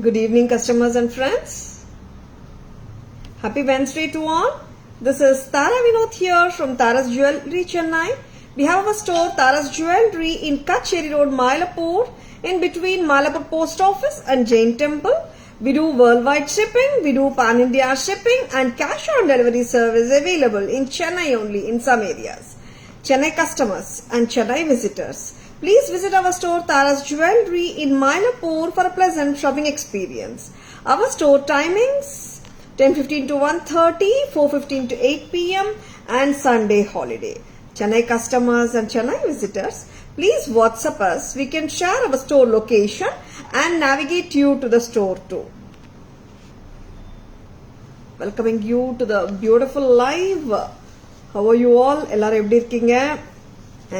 Good evening, customers and friends. Happy Wednesday to all. This is Tara Vinod here from Tara's Jewelry, Chennai. We have our store Tara's Jewelry in Kacheri Road, Mylapore, in between Mylapore Post Office and Jain Temple. We do worldwide shipping, we do pan-India shipping and cash on delivery service available in Chennai only in some areas. Chennai customers and Chennai visitors, please visit our store Tara's Jewelry in Mylapore for a pleasant shopping experience. Our store timings 10:15 to 1:30, 4:15 to 8 p.m. and Sunday holiday. Chennai customers and Chennai visitors, please WhatsApp us. We can share our store location and navigate you to the store too. Welcoming you to the beautiful live. How are you all? எல்லாரும் எப்படி இருக்கீங்க?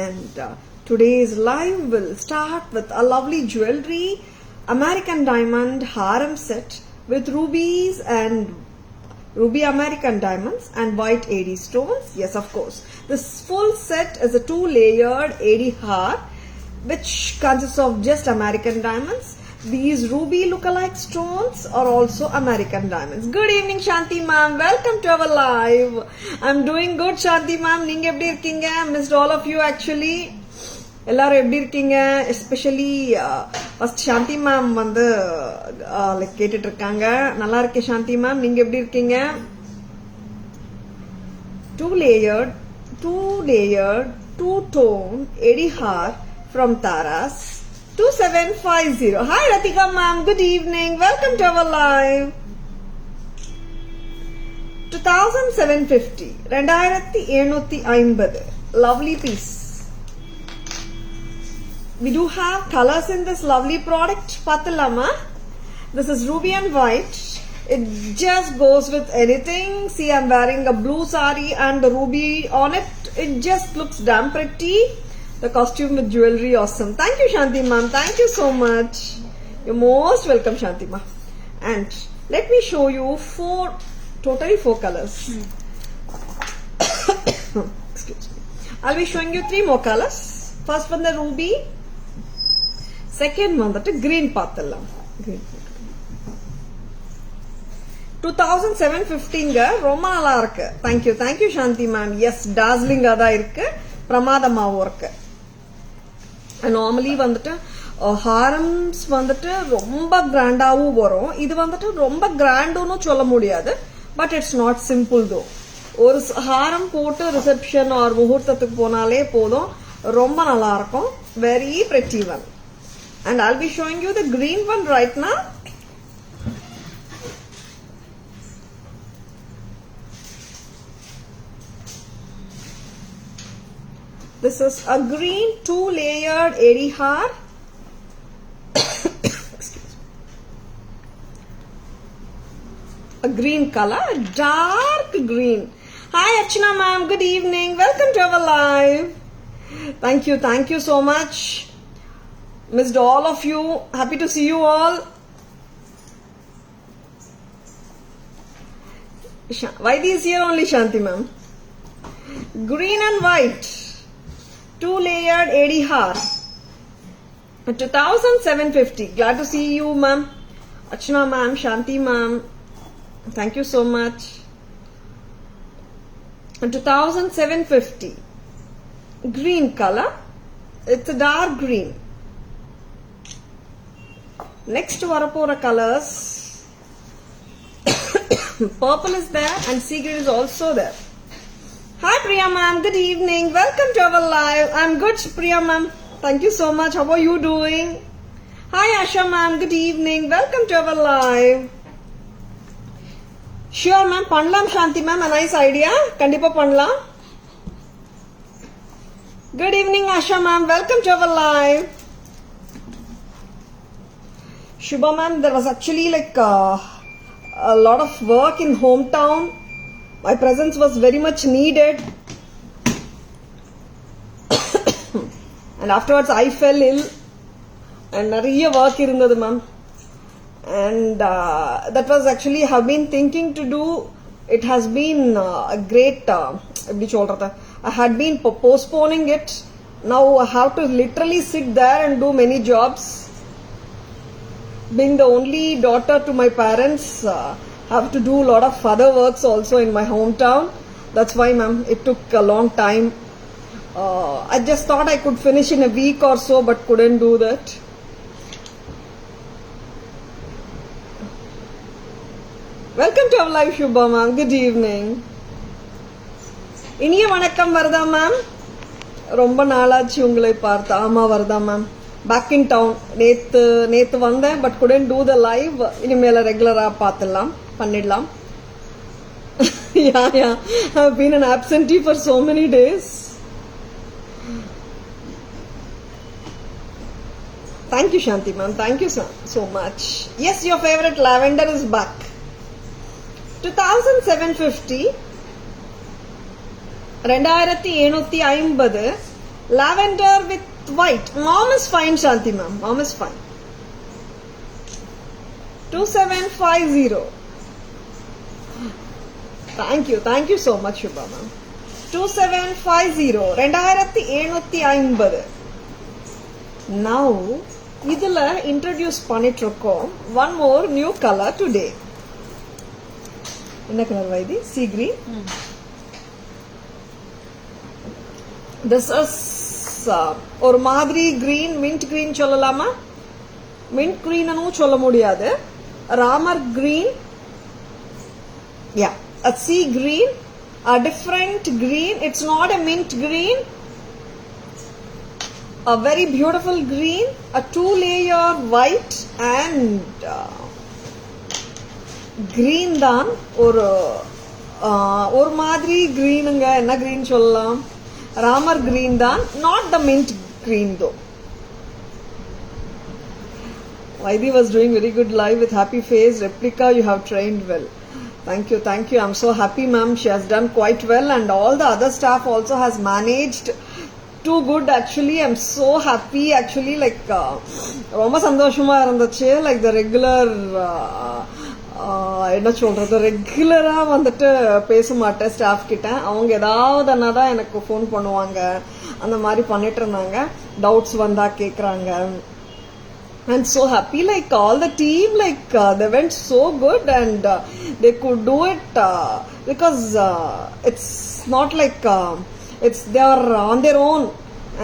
And today's live will start with a lovely jewelry, American diamond harem set with rubies and ruby American diamonds and white AD stones. Yes, of course. This full set is a 2-layered AD heart which consists of just American diamonds. These ruby lookalike stones are also American diamonds. Good evening, Shanti ma'am. Welcome to our live. I'm doing good, Shanti ma'am. நீங்க எப்படி இருக்கீங்க? Missed all of you actually. எல்லாரும் எப்படி இருக்கீங்க? Especially first Shanti ma'am வந்து like கேட்டுட்டு இருக்காங்க. நல்லா இருக்கேன் சாந்தி மேம், நீங்க எப்படி இருக்கீங்க? டூ லேயர்ட் டூ டோன் எடி ஹார் from Taras 2750. Hi Ratika ma'am, good evening. Welcome to our live. 2750 2750 lovely piece. We do have colors in this lovely product. Patalama. This is ruby and white. It just goes with anything. See, I'm wearing a blue sari and the ruby on it. It just looks damn pretty. The costume with jewelry, awesome. Thank you, Shanti ma'am. Thank you so much. You're most welcome, Shanti ma'am. And let me show you totally four colors. Excuse me. I'll be showing you 3 more colors. First one, the ruby. Second one, that green paathalam. Green. 2750 ரொம்ப நல்லா இருக்கு. Thank you Shanti ma'am. Yes, dazzling ஆ இருக்கு, பிரமாதமாவும் இருக்கு. Normally வந்துட்டு ஹாரம்ஸ் வந்துட்டு ரொம்ப கிராண்டாவும் வரும். இது வந்துட்டு ரொம்ப கிராண்டுன்னு சொல்ல முடியாது, பட் இட்ஸ் நாட் சிம்பிள் தோ. ஒரு ஹாரம் போட்டு ரிசப்ஷன் ஆர் முகூர்த்தத்துக்கு போனாலே போதும், ரொம்ப நல்லா இருக்கும். Very pretty one. And I'll be showing you the green one right now. This is a green 2-layered AD har. Excuse me. A green color, dark green. Hi Archana ma'am, good evening. Welcome to our live. Thank you so much. Missed all of you. Happy to see you all. White is here only, Shanti ma'am. Green and white 2-layered AD har 2750. Glad to see you ma'am. Archana ma'am, Shanti ma'am, thank you so much. 2750 green color. It's a dark green. Next வரப்போற colors purple is there and sea green is also there. Hi Priya ma'am, good evening. Welcome to our live. I'm good Priya ma'am. Thank you so much. How are you doing? Hi Asha ma'am, good evening. Welcome to our live. Sure ma'am, பண்ணலாம் Shanti ma'am, a nice idea. கண்டிப்பா பண்ணலாம். Good evening Asha ma'am. Welcome to our live. Shubha ma'am, there was actually like a lot of work in hometown. My presence was very much needed. And afterwards I fell ill. And நிறைய work இருந்தது ma'am. And that was actually have been thinking to do. It has been a great எப்படி சொல்றது, I had been postponing it. Now I have to literally sit there and do many jobs. being the only daughter to my parents, have to do a lot of other works also in my hometown. That's why, ma'am, it took a long time. I just thought I could finish in a week or so, but couldn't do that. Welcome to our live, Shubha ma'am. Good evening. இனிய வணக்கம் வருதா ma'am? ரொம்ப நாளாச்சு உங்களை பார்த்து. ஆமா வருதா ma'am. Back in down. நேத்து வந்தேன், but couldn't do the live. இனிமேல ரெகுலரா பார்த்துடலாம், பண்ணிடலாம். Yeah, I've been an absentee for so many days. Thank you, Shanti ma'am. Thank you so much. Yes, your favorite lavender is back. 2750 2750 lavender with white. Mom is fine, Shanti ma'am. Mom is fine. 2750. Thank you so much, Shubha ma'am. 2750 2750. Now இதுல introduce பண்ணிட்டு இருக்கோம் one more new color today. என்ன colour why this? sea green. This is ஒரு மாதிரி green, mint green சொல்லலாமா? mint green னு சொல்ல முடியாது. Ramar green. Yeah, a sea green, a different green. It's not a mint green. A very beautiful green, a 2-layer white and green தான். ஒரு மாதிரி greenங்க. என்ன green சொல்லலாம்? ராமர் green தான். Not the mint green though. Vaidi was doing very good live with happy face. Replica, you have trained well. Thank you. I'm so happy, ma'am. She has done quite well, and all the other staff also has managed too good. Actually, I'm so happy. Actually, like ரொம்ப சந்தோஷமா இருந்துச்சு. Like the regular என்ன சொல்றது, ரெகுலரா வந்துட்டு பேச மாட்டேன் staff கிட்ட. அவங்க ஏதாவதுனா தான் எனக்கு ஃபோன் பண்ணுவாங்க. அந்த மாதிரி பண்ணிட்டு இருந்தாங்க. டவுட்ஸ் வந்தா கேக்குறாங்க. I'm so happy, like all the team, like they went so good, and they could do it because it's not like they are on their own,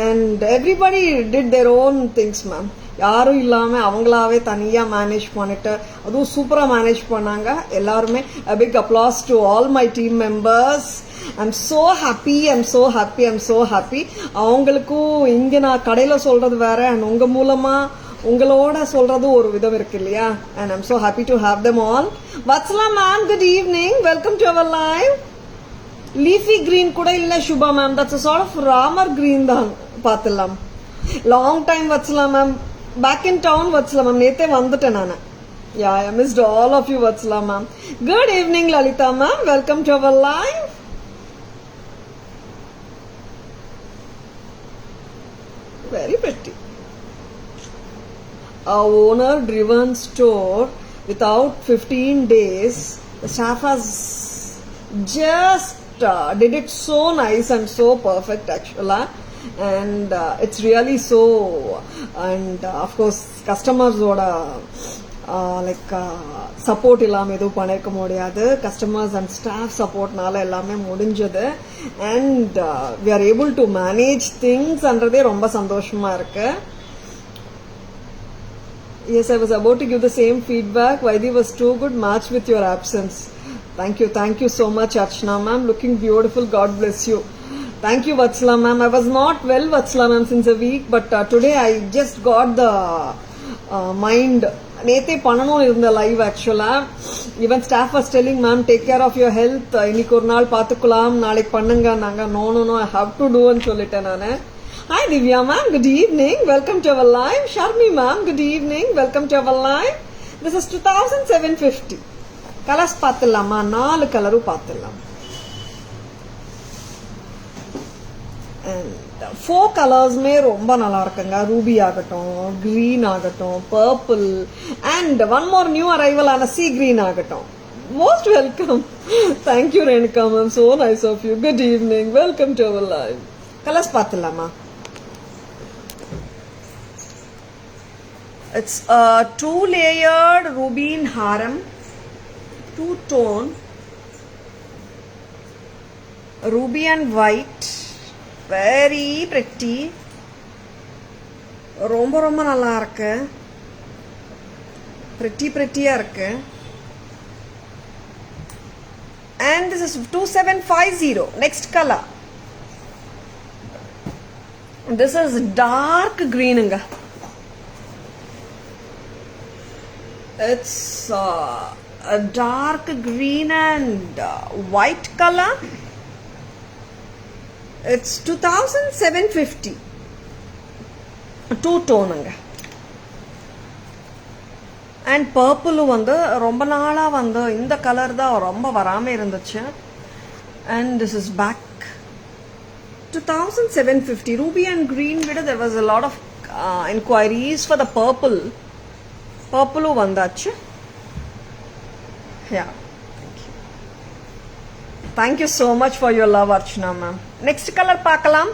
and everybody did their own things, ma'am. யாரும் இல்லாம அவங்களாவே தனியா manage பண்ணிட்டு அதுவும் சூப்பரா manage பண்ணாங்க எல்லாருமே. a big applause to all my team members. I'm so happy. அவங்களுக்கும் இங்க நான் கடையில சொல்றது வேற, and உங்க மூலமா உங்களோட சொல்றது ஒரு விதம் இருக்கு இல்லையா? and I'm so happy to have them all. Vatsala ma'am, good evening. Welcome to our live. Leafy green கூட இல்ல Shubha ma'am. That's a sort of Ramar green தான். பாத்தலாம். Long time Vatsala ma'am. Back in town Vatsala ma'am. நேத்தே வந்துட்டேன் நானு. Yeah, I missed all of you Vatsala ma'am. Good evening Lalita ma'am. Welcome to our live. Very pretty. A owner-driven store without 15 days. The staff has just did it so nice and so perfect actually, and it's really so. And of course, customers oda like support illama edu panirka mudiyadhu. Customers and staff support nala ellame mudinjadu, and we are able to manage things andradhe romba sandoshama irukku. Yes, I was about to give the same feedback. Vaidi was too good match with your absence. Thank you so much, Archana ma'am. Looking beautiful. God bless you. Thank you, Vatsala ma'am. I was not well, Vatsala ma'am, since a week, but today I just got the mind. நேத்தே பண்ணணும் இருந்த live ஆக்சுவலா. Even staff was telling ma'am take care of your health, இன்னைக்கு ஒரு நாள் பாத்துக்கலாம், நாளைக்கு பண்ணுங்க. நாங்க நோ ஐ ஹாவ் டு டூன்னு சொல்லிட்டேன் நானு. Hi Divya ma'am, good evening. Welcome to our live. Sharmi ma'am, good evening. Welcome to our live. This is 2750. Colors பாத்துலாமா? 4 கலரும் பாத்துலாம். And 4 கலர்ஸ்மே ரொம்ப நல்லா இருக்குங்க. ரூபி ஆகட்டும், கிரீன் ஆகட்டும், purple, and one more new arrival ஆன sea green ஆகட்டும். Most welcome. Thank you Renuka ma'am, so nice of you. Good evening. Welcome to our live. Colors பாத்துலாமா? It's a 2-layered rubin haram, 2-tone, ruby and white, very pretty. ரொம்ப ரொம்ப நல்லா இருக்கு, pretty-ஆ இருக்கு. And this is 2750. Next color. This is dark green. It's a dark green and white color. It's 2750. 2-tone. And purple வந்து ரொம்ப நாளா வந்து இந்த கலர் தான் ரொம்ப வராம இருந்துச்சு. And this is back. 2750. Ruby and green விட there was a lot of inquiries for the purple. Purple வந்தாச்சு. Yeah. Thank you so much for your love, Archana ma'am. Next color பார்க்கலாம்.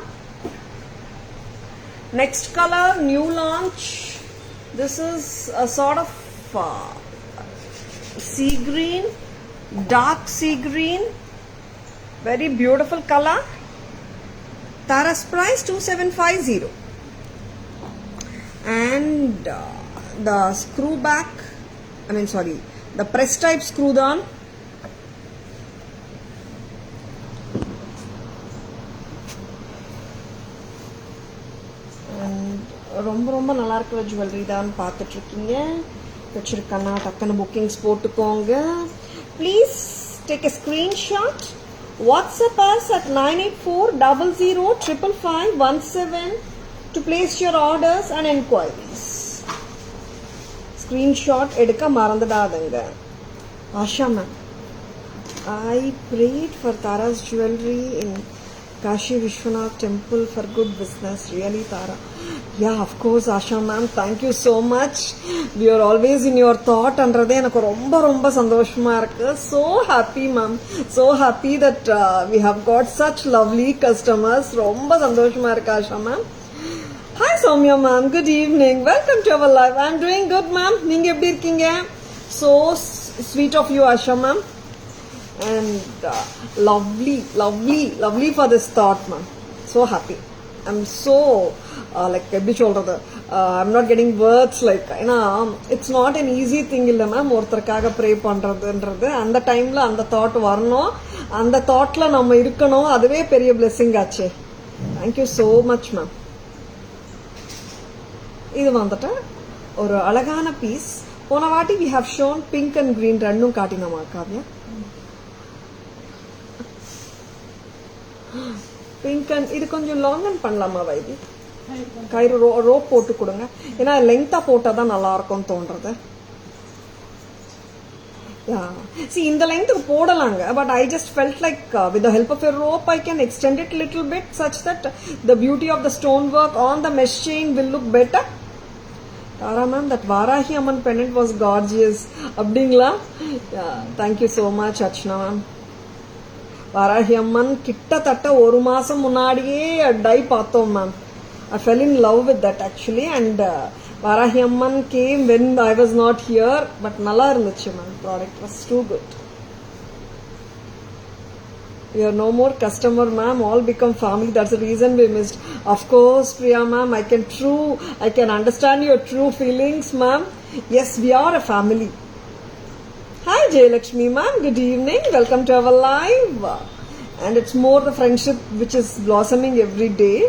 Next color, new launch. This is a sort of sea green, dark sea green, very beautiful color. Tara's price 2750. And the screw back, the press type screw down. ரொம்ப ரொம்ப நல்லா இருக்கிற jewellery தான் பார்த்துட்டு இருக்கீங்க. வச்சிருக்கேன்னா டக்குன்னு bookings போட்டுக்கோங்க. Please take a screenshot. WhatsApp us at 9840055517 to place your orders and enquiries. Screenshot எடுக்க மறந்துடாதீங்க. Asha ma'am, I prayed for Tara's jewelry in Kashi Vishwanath temple for good business. Really, Tara? Yeah, of course, Asha ma'am. Thank you so much. We are always in your thought. Andradhe enakku romba romba sandoshama irukku. So happy ma'am. So happy that we have got such lovely customers. Romba sandoshama irukku Asha ma'am. Hi Soumya ma'am. Good evening. Welcome to our live. I'm doing good ma'am. Neenga eppadi irkeenga? So sweet of you Asha ma'am. And lovely for this thought ma'am. So happy. I'm so I'm not getting words it's not an easy thing illa ma'am. ஒருத்தருக்காக pray பண்றதுன்றது அந்த டைம்ல அந்த thought வரணும், அந்த தாட்ல நம்ம இருக்கணும், அதுவே பெரிய blessing ஆச்சே. Thank you so much ma'am. இது வந்துட்டு ஒரு அழகான பீஸ். போன வாட்டி we have shown pink and green ரெண்டும் காட்டினோமா காவ்யா? பிங்க் அண்ட் இது கொஞ்சம் லாங் அண்ட் பண்ணலாமா வைதி? கயிறு ரோப் போட்டு கொடுங்க, ஏன்னா லெங்தா போட்டா தான் நல்லா இருக்கும்னு தோன்றது. இந்த லெங்த்துக்கு போடலாங்க, but I just felt like with the help of a rope I can extend it little bit such that the beauty of the stone work on the mesh chain will look better. Tara ma'am, that Varahi Amman pendant was gorgeous அப்படிங்களா? Thank you so much Archana ma'am. Varahi Amman கிட்டத்தட்ட ஒரு மாசம் முன்னாடியே டை பார்த்தோம் ma'am. I fell in love with that actually, and Varahi Amman came when I was not here, but nalla irundhuchu man. Product was too good. We are no more customer ma'am, all become family. That's the reason we missed. Of course Priya ma'am, I can understand your true feelings ma'am. Yes, we are a family. Hi Jayalakshmi ma'am, good evening, welcome to our live. And it's more the friendship which is blossoming every day.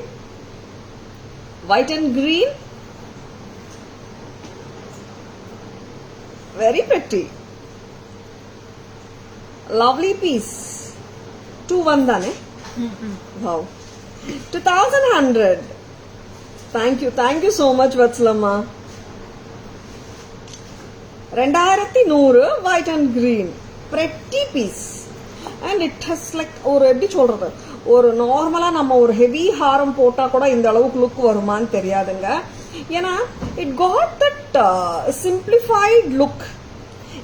White and green, very pretty, lovely piece. 2-1 dane. Wow. 2100. Thank you so much Vatsalama. 2100 white and green, pretty piece. And it has like ஒரு எப்படி சொல்றது, ஒரு நார்மலா நம்ம ஒரு heavy ஹாரம் போட்டா கூட இந்த அளவுக்கு லுக் வருமான்னு தெரியாதுங்க. ஏன்னா it got that simplified look.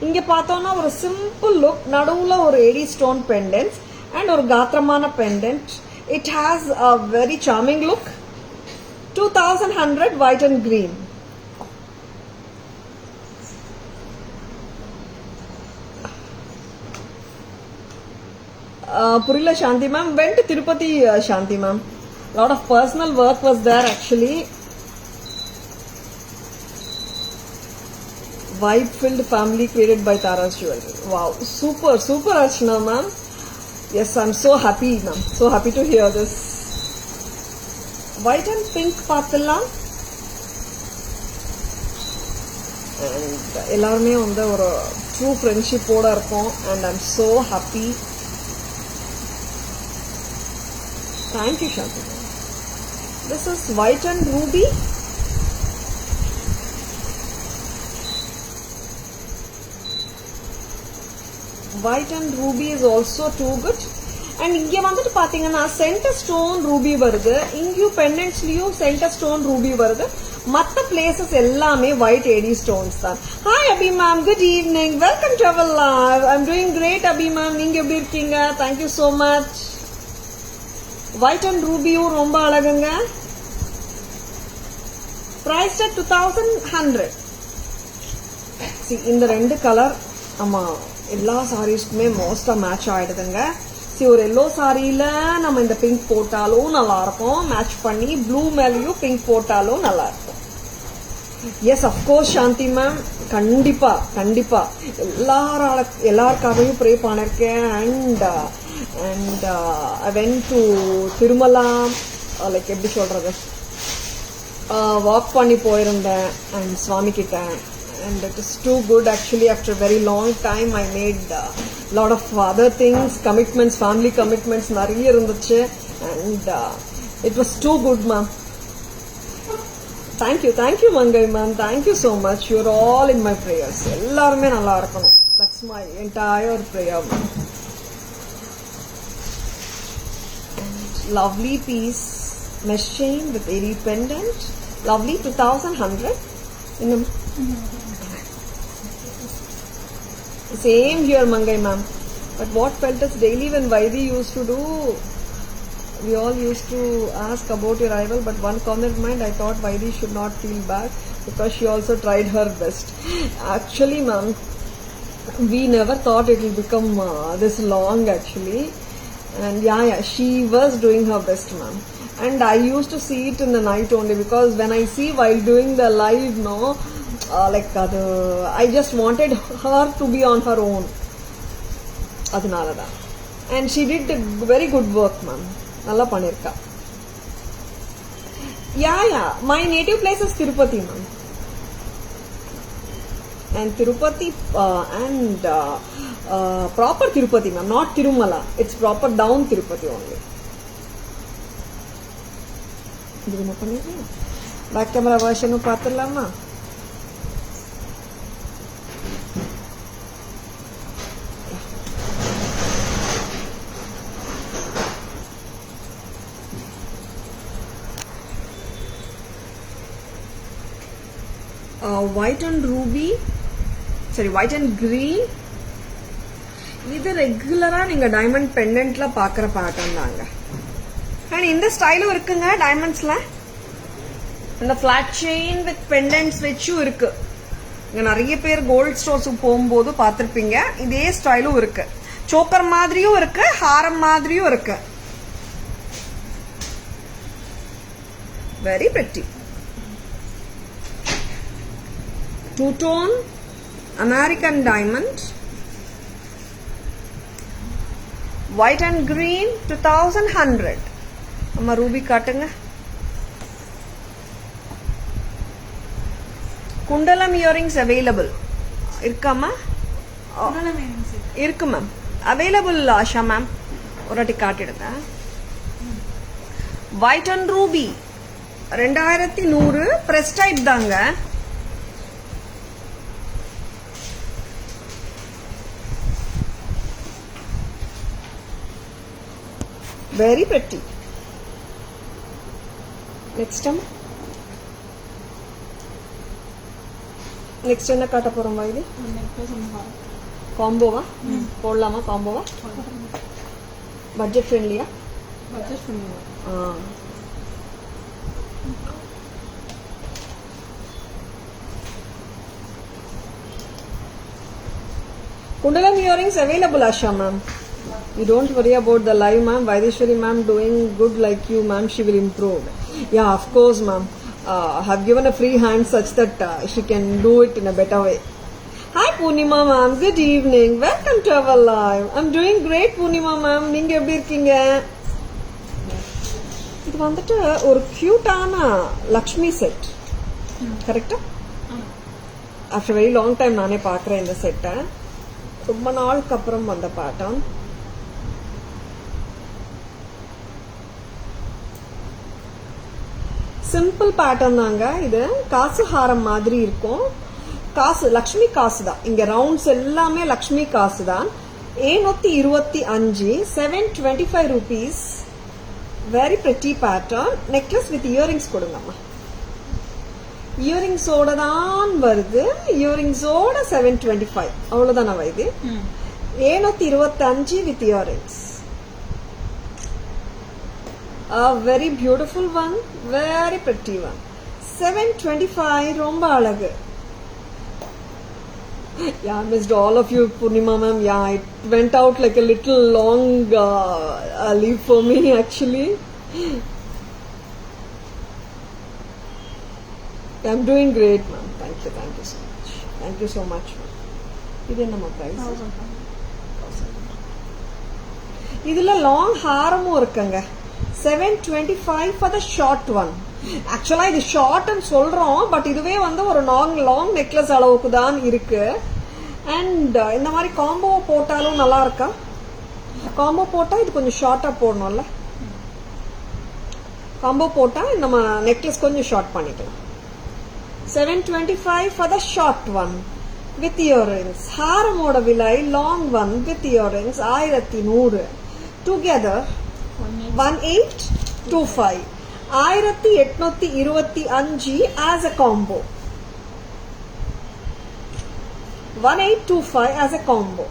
இங்க பார்த்தோம்னா ஒரு சிம்பிள் லுக், நடுவுல ஒரு எடி ஸ்டோன் பெண்டன்ட் அண்ட் ஒரு காத்திரமான pendant. It has a very charming look. 2100 white and green. Purila Shanti ma'am. Went to Tirupati Shanti ma'am. Lot of personal work was there actually. Vibe-filled family created by Tara's Jewelry. Wow, super, super Archana ma'am. Yes, I'm so happy ma'am. So happy to hear this. White and pink பார்த்தலாம். And எல்லாருமே வந்து ஒரு true ஃப்ரெண்ட்ஷிப்போட இருக்கோம். And I'm so happy. Thank you, Shanti. This is white and ruby. White and ruby is also too good. And இங்க வந்துட்டு பாத்தீங்கன்னா centre stone Ruby வருது. இங்கேயும் பெண்டன்ட்ஸ்லயும் சென்டர் ஸ்டோன் ரூபி வருது. மற்ற பிளேசஸ் எல்லாமே ஒயிட் ஏடி ஸ்டோன்ஸ் தான். Hi Abhi ma'am, good evening, welcome to our live. I'm doing great Abhi ma'am. நீங்க எப்படி இருக்கீங்க? Thank you so much. White and ரூபியும் ரொம்ப அழகுங்க. Price at 2100. இந்த ரெண்டு கலர் ஆமா எல்லா சாரீஸ்க்குமே மோஸ்டா மேட்ச் ஆயிடுதுங்க. ஒரு எல்லோ சாரியில நம்ம இந்த பிங்க் போட்டாலும் நல்லா இருக்கும். மேட்ச் பண்ணி ப்ளூ மேலேயும் பிங்க் போட்டாலும் நல்லா இருக்கும். எஸ் அப்கோர்ஸ் சாந்தி மேம், கண்டிப்பா கண்டிப்பா எல்லாருக்காகவும் ப்ரே பண்ணிருக்கேன். And I went to Tirumala, like எப்படி சொல்றது, வாக் பண்ணி போயிருந்தேன் அண்ட் சுவாமி கிட்ட. And it is too good actually. After a very long time I made lot of other things, commitments, family commitments நிறைய இருந்துச்சு. And it was too good ma'am. Thank you Mangai ma'am, thank you so much. You're all in my prayers. எல்லாருமே நல்லா இருக்கணும். That's my entire prayer ma'am. Lovely piece, mesh chain with airy pendant. Lovely 2100. Same here Mangai ma'am. But what felt us daily when Vaidi used to do, we all used to ask about your rival, but one comment in mind, I thought Vaidi should not feel bad because she also tried her best. Actually ma'am, we never thought it will become this long actually. And yeah, she was doing her best ma'am. And I used to see it in the night only, because when I see while doing the live, no, like I just wanted her to be on her own. Adunalada. And she did very good work ma'am. Nalla panirka. Yeah, my native place is Tirupati ma'am. And Tirupati and proper Tirupati ma'am, not Tirumala. It's proper down Tirupati only. Back camera version paathalama. White and ruby, sorry, white and green. இது ரெகுலரா நீங்க diamond பெண்டன்ட்ல பாக்குற pattern தாங்க. And இந்த ஸ்டைலும் இருக்குங்க டைமண்ட்ஸ்ல. இந்த flat chain with பெண்டன்ட்ஸ் வச்சும் இருக்கு. இங்க நிறைய பேர் கோல்ட் ஸ்டோர்ஸ் போகும்போது பார்த்திருப்பீங்க. இதே ஸ்டைலும் இருக்கு. சோக்கர் மாதிரியும் இருக்கு, ஹாரம் மாதிரியும் இருக்கு. Very pretty. Two-tone American diamond, white and green 2100. amma ruby காட்டுங்க. குண்டலம் இயரிங்ஸ் அவைலபிள் இருக்காமா? இருக்கு மேம், அவைலபிள். ஆஷா மேம் ஒரு வாட்டி காட்டிடுங்க. White and ruby 2100 press type தாங்க. Very pretty. Next என்ன காட்ட போறோம் இது? காம்போவா போடலாமா? காம்போவா பட்ஜெட் ஃப்ரெண்ட்லியா? பட்ஜெட் ஃப்ரெண்ட்லியா. குண்டலம் earrings available Asha ma'am. You don't worry about the live, ma'am. Vaideshwari ma'am doing good like you, ma'am. She will improve. Yeah, of course, ma'am. Have given a free hand such that she can do it in a better way. Hi, Poonima ma'am. Good evening. Welcome to our live. I'm doing great, Poonima ma'am. நீங்க எப்படி இருக்கீங்க? இது வந்துட்டு ஒரு கியூட்டான Lakshmi set, கரெக்டா? After very long time நானே பார்க்குறேன் இந்த செட்டை. ரொம்ப நாளுக்கு அப்புறம் வந்த பேட்டர்ன். சிம்பிள் பேட்டர்ன் தாங்க இது. காசு ஹாரம் மாதிரி இருக்கும். காசு லக்ஷ்மி காசு தான். இங்க ரவுண்ட்ஸ் எல்லாமே லக்ஷ்மி காசு தான். 725 725 rupees. Very pretty pattern. Necklace with earrings கொடுங்கம்மா. இயரிங்ஸோட தான் வருது. இயரிங்ஸோட 725 அவ்வளவுதான் இது. 725 with earrings. A very beautiful one, very pretty one. 725 ரொம்ப அழகு. Yeah, I missed all of you, Purnima ma'am. Yeah, it went out like a little long leave for me actually. I'm doing great, ma'am. Thank you so much. Thank you so much, ma'am. இது என்னமா price? 1000. இதுல long ஹாரமும் இருக்குங்க. 725 for the short one. ஆக்சுவலா இது short சொல்றோம், but இதுவே வந்து ஒரு லாங் நெக்லஸ் அளவுக்கு தான் இருக்கு. அண்ட் இந்த மாதிரி காம்போ போட்டாலும் நல்லா இருக்கா? காம்போ போட்டா இது கொஞ்சம் ஷார்ட்டா போடணும்ல. காம்போ போட்டா நம்ம நெக்லஸ் கொஞ்சம் ஷார்ட் பண்ணிக்கலாம். 725 for the short one with earrings. ஹாரமோட விலை long one with earrings 1100. Together 1825. 1825 as a combo. 1825 as a combo.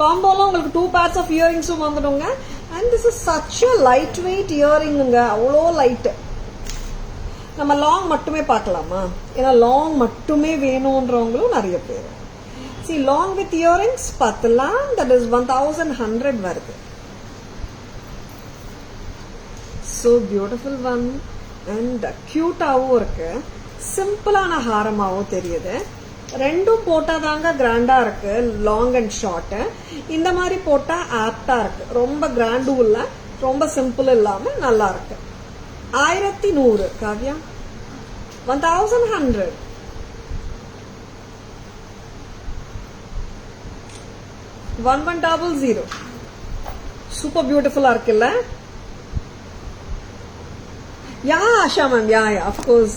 காம்போல உங்களுக்கு 2 pairs of earrings வந்துடுங்க. And this is such a lightweight earring. அவ்வளோ லைட். நம்ம long மட்டுமே பார்க்கலாமா? ஏன்னா லாங் மட்டுமே வேணும்ன்றவங்களும் நிறைய பேர். See, long with earrings பார்த்தலாம். That is 1100 வருது. So beautiful one. And cute-ஆவும் இருக்கு. சிம்பிளான ஹாரமாவும் தெரியுது. ரெண்டும் போட்டாதாங்க கிராண்டா இருக்கு. Long and short. இந்த மாதிரி போட்டா ஆப்டா இருக்கு. ரொம்ப கிராண்டும் இல்ல, ரொம்ப சிம்பிள் இல்லாம நல்லா இருக்கு. 1100 காவ்யா. 1100. 1100. சூப்பர் பியூட்டிஃபுல்லா இருக்குல்ல? Yeah, Asha ma'am. Yeah, of course.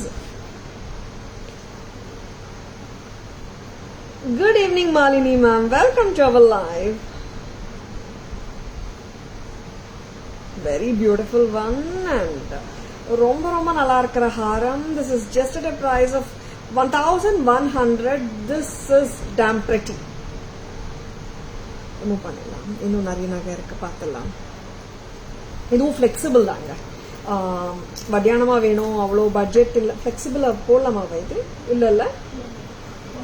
Good evening, Malini ma'am. Welcome to our live. Very beautiful one and ரொம்ப ரொம்ப நல்லா இருக்கிற ஹாரம். This is just at a price of 1100. This is damn pretty. Move பண்ணலாம். இன்னும் நிறைய நகை இருக்கு, பார்த்துலாம். இதுவும் ஃபிளெக்சிபிள் தாங்க. மத்தியானமா வேணும், அவ்வளோ பட்ஜெட் இல்லை, ஃபிளெக்சிபிளா போடலாமா? இது இல்ல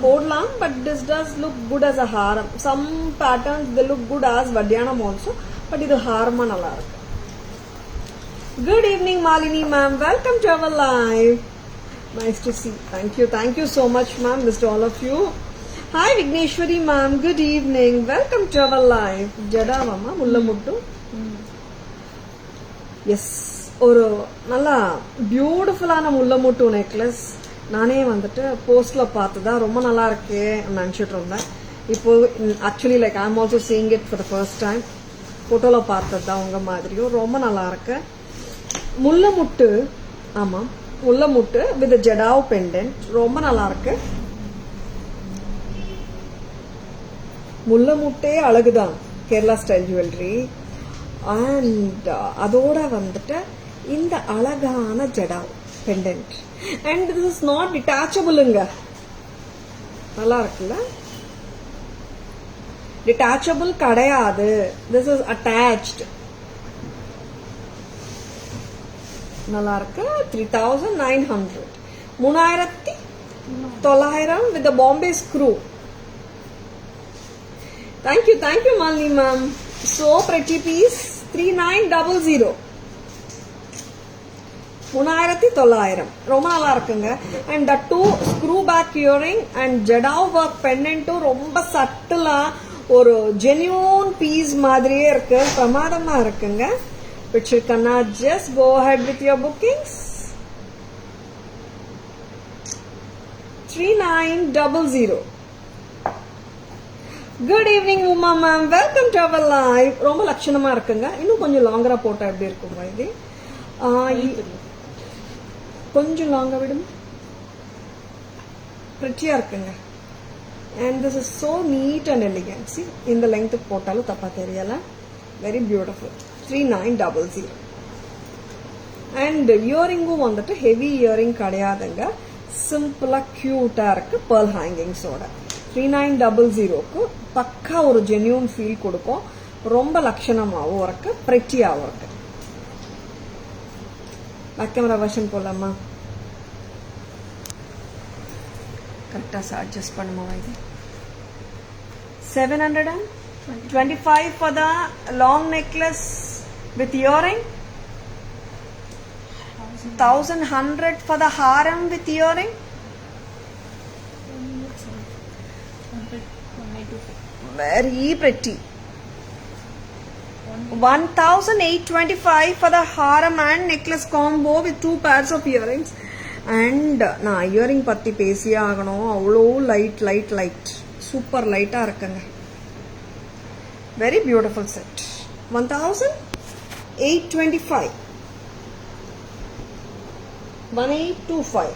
போடலாம். But this does look good as a haram. Some patterns they look good as vaddanam also. But இது ஹாரமா நல்லா இருக்கு. Good evening Malini ma'am. Welcome to our live. Nice to see. Thank you so much ma'am. Missed all of you. Hi Vigneshwari ma'am. Good evening. Welcome to our live. ஜடாவாமா முள்ளமுட்டு. Yes, ஒரு நல்லா பியூட்டிஃபுல்லான முள்ளமுட்டு necklace. நானே வந்துட்டு போஸ்ட்ல பார்த்ததா ரொம்ப நல்லா இருக்கு நினைச்சிட்டு இருந்தேன். இப்போ actually like I am also seeing it for the first time. போட்டோல பார்த்தது தான் உங்க மாதிரியும் ரொம்ப நல்லா இருக்கு. முள்ளமுட்டு, ஆமா முள்ளமுட்டு வித் ஜடாவ் பெண்டன்ட் ரொம்ப நல்லா இருக்கு. முள்ளமுட்டே அழகுதான், கேரளா ஸ்டைல் ஜுவல்லரி. அண்ட் அதோட வந்துட்டு இந்த அழகான jadau pendant. And this is not டிட்டாச்சபிள்ங்க. நல்லா இருக்குல்ல? டிட்டாச்சபிள் கிடையாது. This is attached. நல்லா இருக்கு. 3900. 3900 with the Bombay screw. Thank you Malini ma'am. So pretty piece. 3900. 3900 ரொம்ப நல்லா இருக்குங்க. And the two screw back earring and jadao work pendant ரொம்ப சட்டிலா ஒரு genuine piece மாதிரியே இருக்கு. பிரமாதமா இருக்குங்க. Picture Kanna, just go ahead with your bookings. 3900. Good evening Uma ma'am, welcome to our live. ரொம்ப லட்சணமா இருக்குங்க. இன்னும் கொஞ்சம் லாங்கரா போட்டா எப்படி இருக்குங்க இது? கொஞ்சம் லாங்கா விடும். pretty இருக்குங்க. And this is so neat and elegant. See, in the length போட்டாலும் தப்பா தெரியல. Very beautiful. 3900. And earring வந்துட்டு heavy earring கிடையாதுங்க. சிம்பிளா கியூட்டா இருக்கு pearl hangings ஓட. 3900க்கு பக்கா ஒரு genuine feel கொடுக்கும். ரொம்ப லட்சணமாவும் இருக்கு, prettyயாவும் இருக்கு. பேக் கேமரா வெர்ஷன் போலாமா? கரெக்டா அட்ஜஸ்ட் பண்ணுமா இது? 725 for the long necklace with earring. 1100 for the harem with earring. Very pretty. 1825 for the harem and necklace combo with 2 pairs of earrings. And நான் இயரிங் பத்தி பேசியே ஆகணும். அவ்வளோ லைட் சூப்பர் லைட்டா இருக்குங்க. Very beautiful set. 1825. 1825.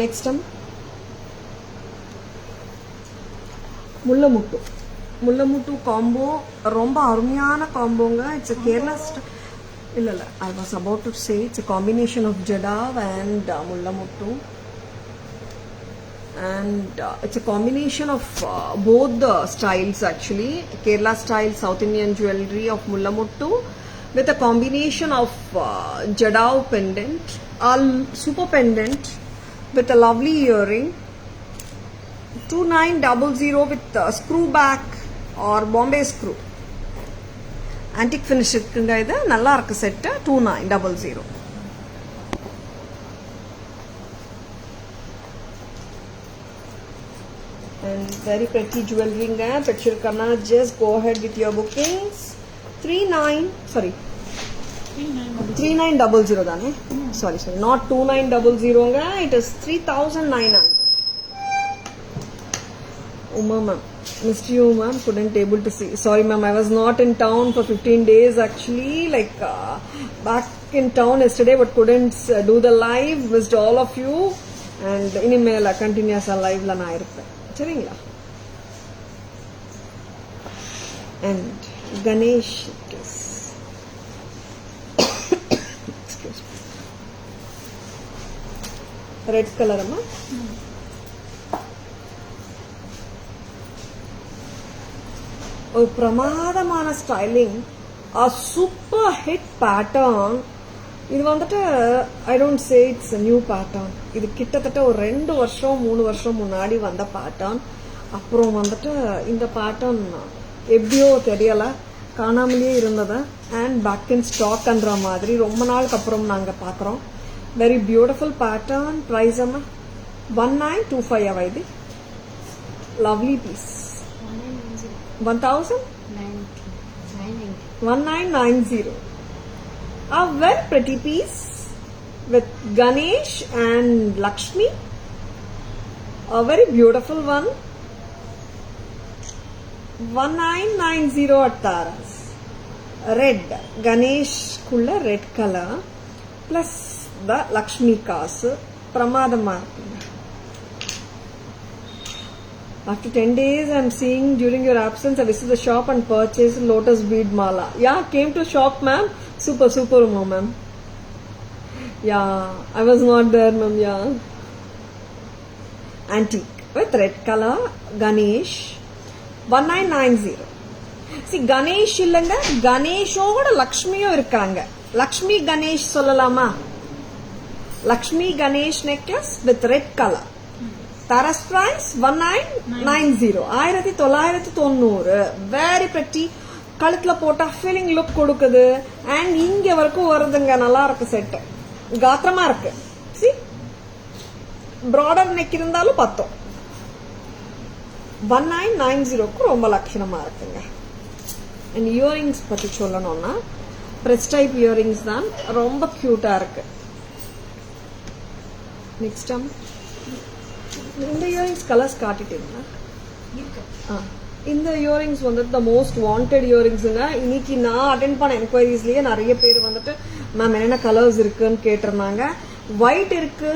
நெக்ஸ்ட் முள்ளமுட்டு combo ரொம்ப அருமையான காம்போங்க. இட்ஸ் கேரளா இல்ல I was about to say it's a combination of jadav and mullamuttu, and it's a combination of both the styles actually. Kerala style South Indian jewelry of mullamuttu with a combination of jadav pendant, all super pendant with a lovely earring. 2900 with screw back or Bombay screw. Antique finish இருக்குங்க. இது நல்லா இருக்கு set. 2900. And very pretty jewelry nga. Picture karna, just go ahead with your bookings. 3900 dane. Sorry, not 2900 nga. It is 3900. Uma ma'am, missed you ma'am, couldn't able to see. Sorry ma'am, I was not in town for 15 days actually, like back in town yesterday, but couldn't do the live. Missed all of you, and inimela continuous live la na iruppen seringla. And Ganesh kiss. Excuse me. Red color amma. ஒரு பிரமாதமான styling, a super hit pattern. இது வந்துட்டு I don't say it's a new pattern. இது கிட்டத்தட்ட ஒரு 2 வருஷம் 3 வருஷம் முன்னாடி வந்த pattern. அப்புறம் வந்துட்டு இந்த pattern எப்படியோ தெரியல, காணாமலேயே இருந்தது. அண்ட் பேக் இன் ஸ்டாக் என்ற மாதிரி ரொம்ப நாளுக்கு அப்புறம் நாங்கள் பார்க்குறோம். Very beautiful pattern. ப்ரைஸ் அம்மா 1925 அவை இது. Lovely piece. 1990. A very pretty piece with Ganesh and Lakshmi. A very beautiful one. 1990 at Taras. Red. Ganesh kulla red color plus the Lakshmi kasu. Pramadama. After 10 days, I am seeing during your absence, I visited the shop and purchased lotus bead mala. Yeah, came to shop, ma'am. Super, ma'am. Yeah, I was not there, ma'am. Yeah. Antique with red color, Ganesh, 1990. See, Ganesh illanga, Ganesh oda Lakshmiyo irukanga. Lakshmi Ganesh sollalama. Lakshmi Ganesh necklace with red color. Taras price 1990. 1990. Very pretty. கழுத்துல போட்டா feeling look கொடுக்குது. And இங்க வரைக்கும் வருதுங்க. நல்லா இருக்கு set. காத்திரமா இருக்கு. C broader neck இருந்தாலும் பத்தோம். 1990க்கு ரொம்ப லட்சணமா இருக்குங்க. அண்ட் இயரிங்ஸ் பத்தி சொல்லணும்னா பிரஸ் டைப் இயரிங்ஸ் தான் ரொம்ப கியூட்டா இருக்கு. நெக்ஸ்ட் இந்த இயரிங்ஸ் கலர்ஸ் காட்டிட்டீங்களா? இந்த இயரிங்ஸ் வந்துட்டு த மோஸ்ட் வாண்டட் இயரிங்ஸுங்க. இன்னைக்கு நான் அட்டென்ட் பண்ண என்கொயரிஸ்லயே நிறைய பேர் வந்துட்டு மேம் என்னென்ன கலர்ஸ் இருக்குன்னு கேட்டிருந்தாங்க. ஒயிட் இருக்கு,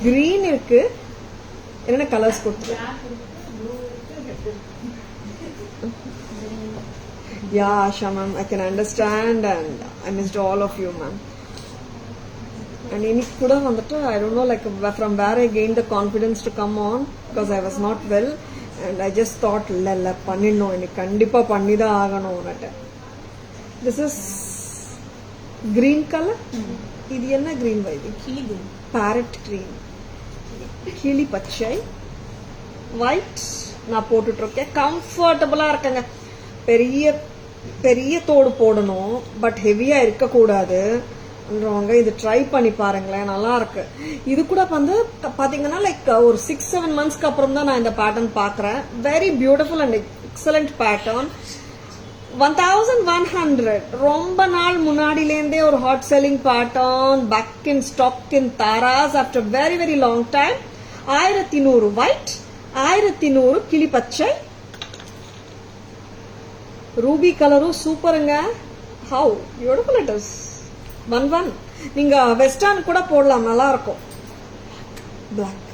கிரீன் இருக்கு. என்னென்ன கலர்ஸ் கொடுத்து? Yeah, Asha ma'am, I can understand and I missed all of you ma'am. And இன்னைக்கு கூட வந்துட்டு I don't know like from where I gained the confidence to come on because I was not well and I just thought இல்ல பண்ணிடணும், இன்னைக்கு கண்டிப்பா பண்ணிதான் ஆகணும். This is green color. இது என்ன green வைதி? Parrot green. கிளி பச்சை. White நான் போட்டுட்டு இருக்கேன். கம்ஃபர்டபுளா இருக்குங்க. பெரிய தோடு போடணும் பட் ஹெவியா இருக்க கூடாது. இது ட்ரை பண்ணி பாருங்களேன், நல்லா இருக்கு. இது கூட வந்து பாத்தீங்கன்னா லைக் ஒரு 6-7 monthsக்கு அப்புறம் தான் நான் இந்த பேட்டர்ன் பாக்குறேன். Very beautiful and excellent pattern. 1100 ரொம்ப நாள் முன்னாடிலேருந்தே ஒரு hot selling pattern. Back in stock in Taras after very very long time. 1100 white, 1100 கிளி பச்சை. ரூபி கலரும் சூப்பருங்க. Have beautiful it is. 11 நீங்க வெஸ்டர்ன் கூட போடலாம், நல்லா இருக்கும். பிளாக்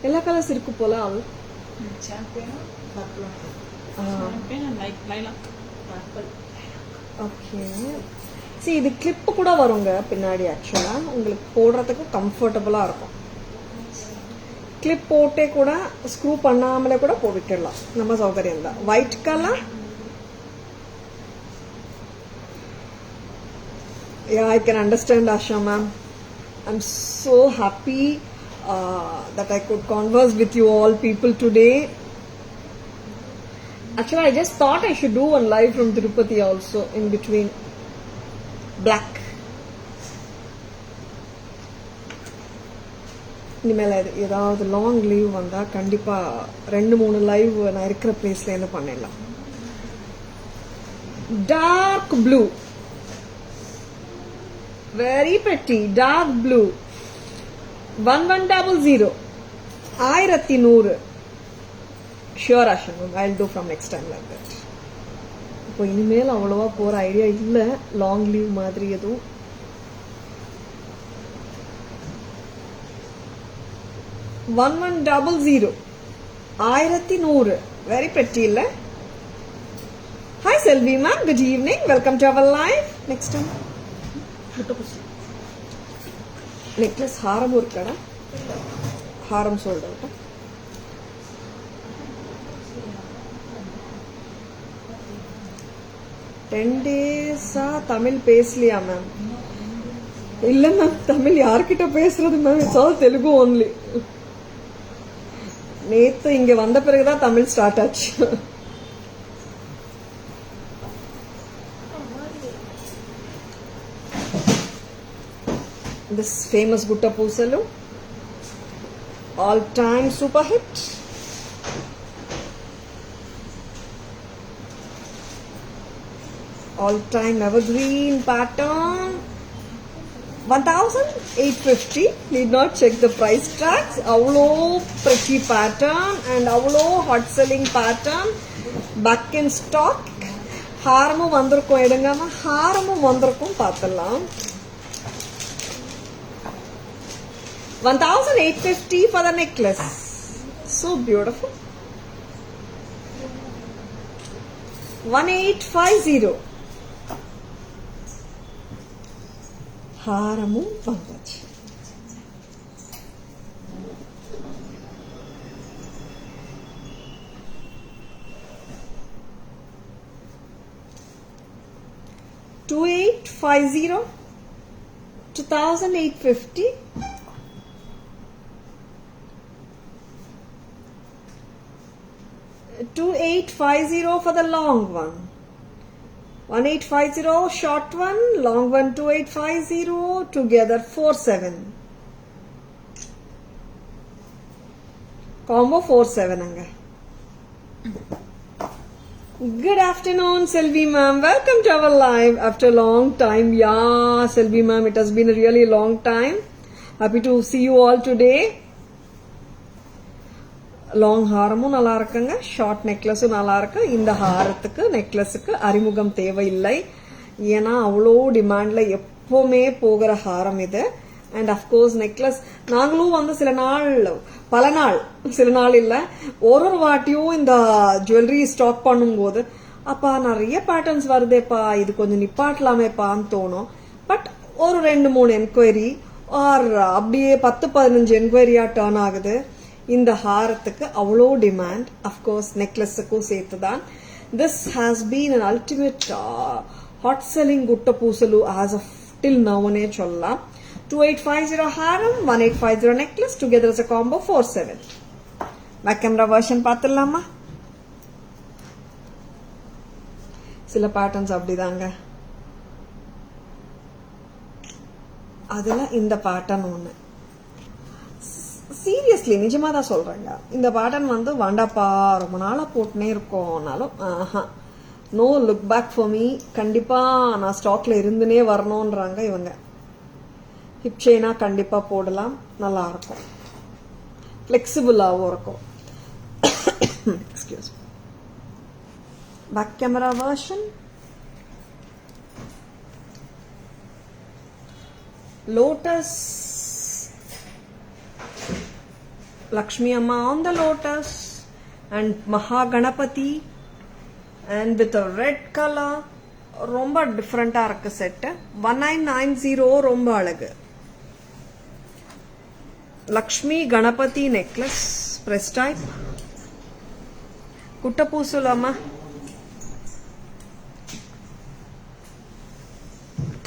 எல்லா கலர்ஸ் இருக்கு போல. அவள் ஓகே. சரி இது கிளிப் கூட வருங்க பின்னாடி. ஆக்சுவலா உங்களுக்கு போடுறதுக்கு கம்ஃபர்டபுளா இருக்கும். கிளிப் போட்டே கூட ஸ்க்ரூ பண்ணாமலே கூட போட்டுடலாம், நம்ம சௌகரியம் தான். White colour. Yeah, I can understand Asha ma'am. I'm so happy that I could converse with you all people today. Actually, I just thought I should do one live from Tirupati also in between. Black. இனிமேல் ஏதாவது long leave வந்தா கண்டிப்பா 2-3 live நான் இருக்கிற பிளேஸ்ல இருந்து பண்ணிடலாம். Dark blue, very pretty dark blue. 1100. 1100. Sure Asha, I'll do from next time like that. இப்போ இனிமேல் அவ்வளவா போற ஐடியா இல்ல, லாங் லீவ் மாதிரி எதுவும். One 1100. 1100. Very pretty இல்ல? Hi Selvi ma'am, good evening. Welcome to our live. Next time. Necklace హారం ఉరికాడా? హారం సోల్డ్ అవుట్. டென் டேஸா தமிழ் பேசலையா மேம்? இல்ல மேம், தமிழ் யார்கிட்ட பேசுறது ma'am? It's all Telugu only. நேத்து இங்க வந்த பிறகுதான் தமிழ் ஸ்டார்ட் ஆச்சு. This famous Gutta Poosalu, all time super hit. All time evergreen pattern. 1850. Need not check the price tags. Avlo pretty pattern and avlo hot selling pattern. Back in stock. Haramu vandirukkum edungama. Haramu vandirukkum paathalam. 1850 for the necklace. So beautiful. 1850. Haramu vandachu. $2850. 2850. 2850 for the long one. 1850 short one, long one 2850, together 47. Combo 47 anga. Good afternoon, Selvi ma'am. Welcome to our live after a long time. Yeah, Selvi ma'am, it has been a really long time. Happy to see you all today. Long ஹாரமும் நல்லா இருக்குங்க, short நெக்லஸும் நல்லா இருக்கு. இந்த ஹாரத்துக்கு நெக்லஸுக்கு அறிமுகம் தேவையில்லை, ஏன்னா அவ்வளோ டிமாண்ட்ல எப்பவுமே போகிற ஹாரம் இது. அண்ட் அஃப்கோர்ஸ் நெக்லஸ் நாங்களும் வந்து பல நாள் சில நாள் இல்லை, ஒரு வாட்டியும் இந்த ஜுவல்லரி ஸ்டாக் பண்ணும்போது அப்பா நிறைய பேட்டர்ன்ஸ் வருதேப்பா, இது கொஞ்சம் நிப்பாட்டலாமேப்பான்னு தோணும். பட் ஒரு 2-3 என்கொயரி ஆர் அப்படியே 10-15 என்கொயரியா டர்ன் ஆகுது. இந்த ஹாரத்துக்கு அவ்வளோ டிமாண்ட், அஃப்கோர்ஸ் நெக்லஸுக்கும் சேர்த்து தான். This has been an ultimate hot selling குட்ட பூசலு ஆஸ் ஆஃப் டில் நவுனே சொல்லலாம். 2850 ஹாரம், 1850 necklace, together is a combo 47. Back camera version பார்த்துடலாமா? சில பேட்டர்ன்ஸ் அப்படிதாங்க. அதுல இந்த பேட்டர்ன் ஒண்ணு சீரியஸ்லி நிஜமா தான் சொல்றேங்க, இந்த பேட்டர்ன் வந்து வேண்டாப்பா ரொம்ப நாளா போட்டுனே இருக்கோம்னாலும் no look back for me, கண்டிப்பா நான் ஸ்டாக்ல இருந்துனே வரணும்ன்றாங்க இவங்க. ஹிப் செயினா கண்டிப்பா போடலாம், நல்லா இருக்கும், ஃபிளெக்சிபிளாகவும் இருக்கும். Excuse. Back camera version lotus, Lakshmi Amma on the lotus and Mahaganapati and with a red color. ரொம்ப டிஃப்ரெண்டா இருக்கு செட். 1990 ரொம்ப அழகு. Lakshmi Ganapati necklace press type. குட்டப்பூசுலம்மா,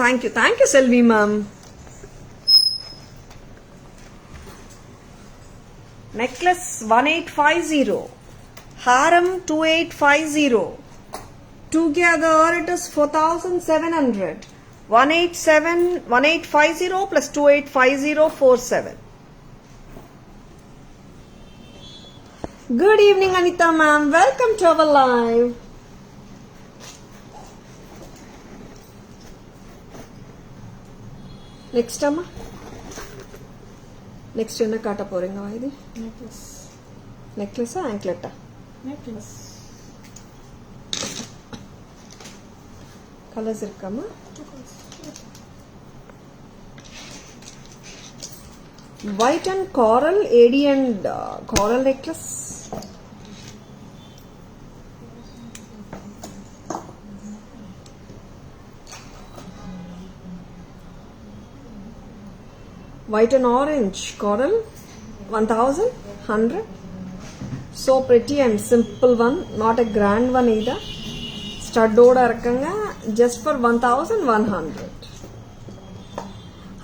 thank you Selvi ma'am. Necklace 1850, haram 2850, together it is 4700. 1850 plus 2850 47. Good evening Anita ma'am, welcome to our live. Next amma, next என்ன காட்ட போறீங்க? இது நெக்லஸா ஆங்க்லெட்டா? நெக்லஸ். கலர்ஸ் இருக்காமா? White and coral, AD and coral necklace. White and orange coral, 1100. So pretty and simple one, not a grand one either. Stud oda irukanga, just for 1100.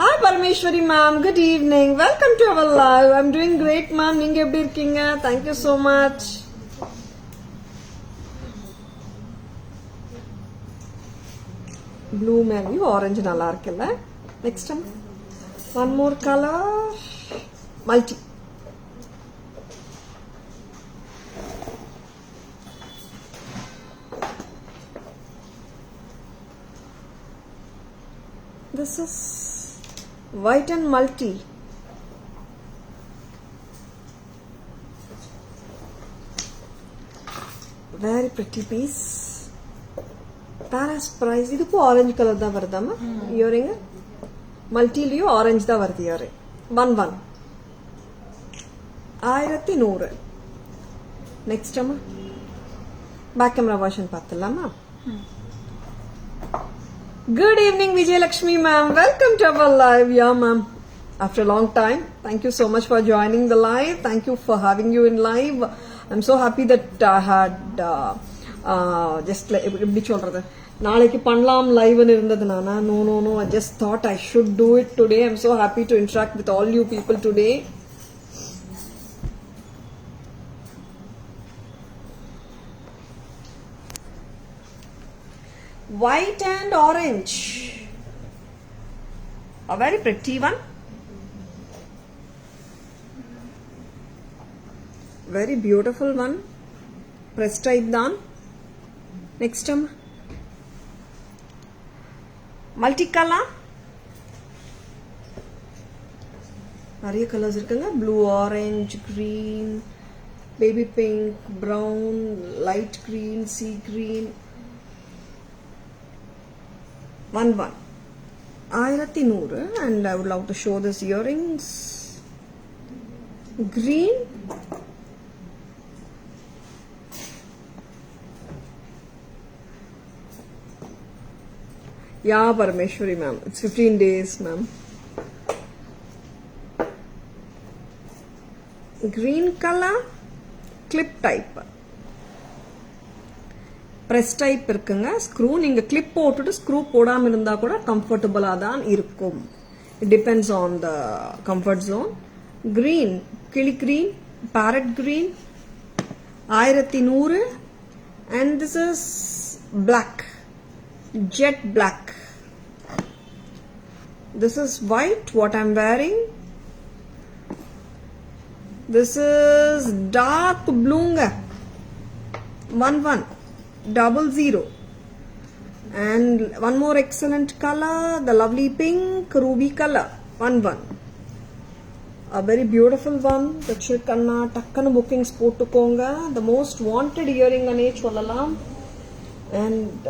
Hi Parameshwari ma'am, good evening. Welcome to our live. I'm doing great ma'am. Neenga eppadi irkeenga? Thank you so much. Blue maybe orange nalla irukilla. Next time. One more color, multi. This is white and multi. Very pretty piece. Paras price. Idu orange color da varudama. Earring. மல்டிலியோ orange தான் வருது. யாரு 11 1100. Next அம்மா back camera version பார்த்துடலாமா? Good evening Vijayalakshmi ma'am, welcome to our live. Yeah ma'am, after a long time, thank you so much for joining the live. Thank you for having you in live. I'm so happy that I had just எப்படி சொல்றது, நாளைக்கு பண்ணலாம் லைவ்னு இருந்தது. நானா no I just thought I should do it today. I'm so happy to interact with all you people today. white and orange. A very pretty one. Very beautiful one. Press type dan. Next time. Multicolor. நிறைய colours இருக்குங்க. Blue, orange, green, baby pink, brown, light green, sea green. 1100 and I would love to show this earrings. Green. Yeah, Parameshwari ma'am. It's 15 days, ma'am. Green color. Clip type. Press type இருக்குங்க. Screw நீங்க clip போட்டுட்டு screw போடாம இருந்தா கூட comfortable-ஆ தான் இருக்கும். It depends on the comfort zone. Green, கிளி green, parrot green, 1100 and this is black, jet black. This is white, what I'm wearing. This is dark blue, 1100 and one more excellent color, the lovely pink ruby color, 11. A very beautiful one. Kanna takkana bookings potukonga. The most wanted earring ane sollalam. And